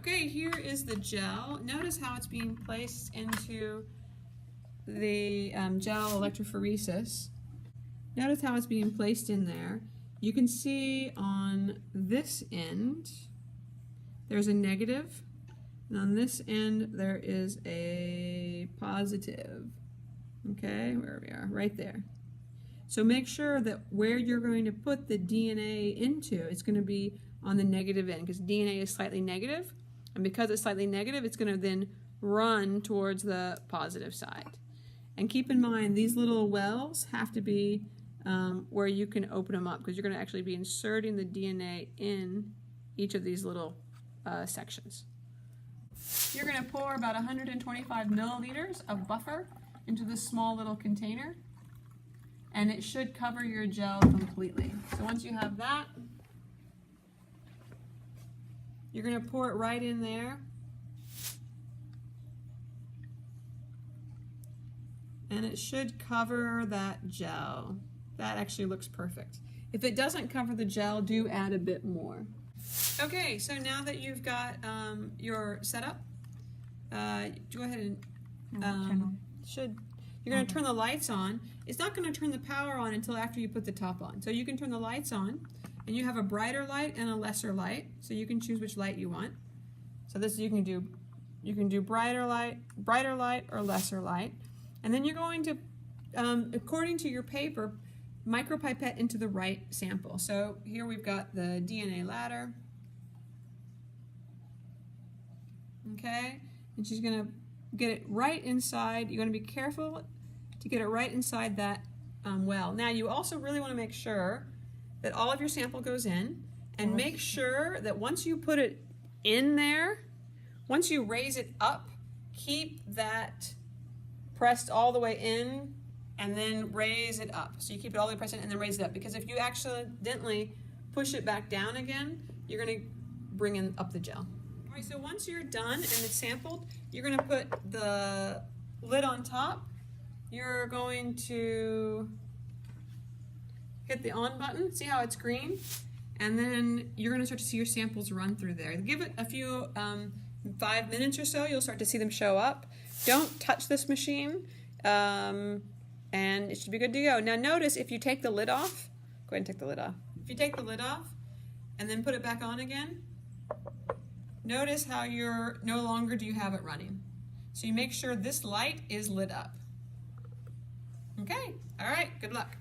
Okay, here is the gel. Notice how it's being placed into the gel electrophoresis. Notice how it's being placed in there. You can see on this end there's a negative, and on this end there is a positive. Okay, where we are, right there. So make sure that where you're going to put the DNA into, it's going to be on the negative end, because DNA is slightly negative, and because it's slightly negative, it's going to then run towards the positive side. And keep in mind, these little wells have to be where you can open them up, because you're going to actually be inserting the DNA in each of these little sections. You're going to pour about 125 milliliters of buffer into this small little container, and it should cover your gel completely. So once you have that, you're going to pour it right in there. And it should cover that gel. That actually looks perfect. If it doesn't cover the gel, do add a bit more. Okay, so now that you've got your setup, go ahead and you're going to turn the lights on. It's not going to turn the power on until after you put the top on. So you can turn the lights on, and you have a brighter light and a lesser light, so you can choose which light you want. So this you can do brighter light or lesser light. And then you're going to, according to your paper, micropipette into the right sample. So here we've got the DNA ladder. Okay, and she's going to get it right inside. You're going to be careful to get it right inside that well. Now you also really want to make sure that all of your sample goes in, and make sure that once you put it in there, once you raise it up, keep that pressed all the way in, and then raise it up. So you keep it all the way pressed in and then raise it up, because if you accidentally push it back down again, you're going to bring up the gel. All right, so once you're done and it's sampled, you're going to put the lid on top. You're going to hit the on button, see how it's green, and then you're going to start to see your samples run through there. Give it a few 5 minutes or so, you'll start to see them show up. Don't touch this machine, and it should be good to go. Now notice, if you take the lid off, go ahead and take the lid off. If you take the lid off and then put it back on again, notice how no longer do you have it running. So you make sure this light is lit up. Okay, all right, good luck.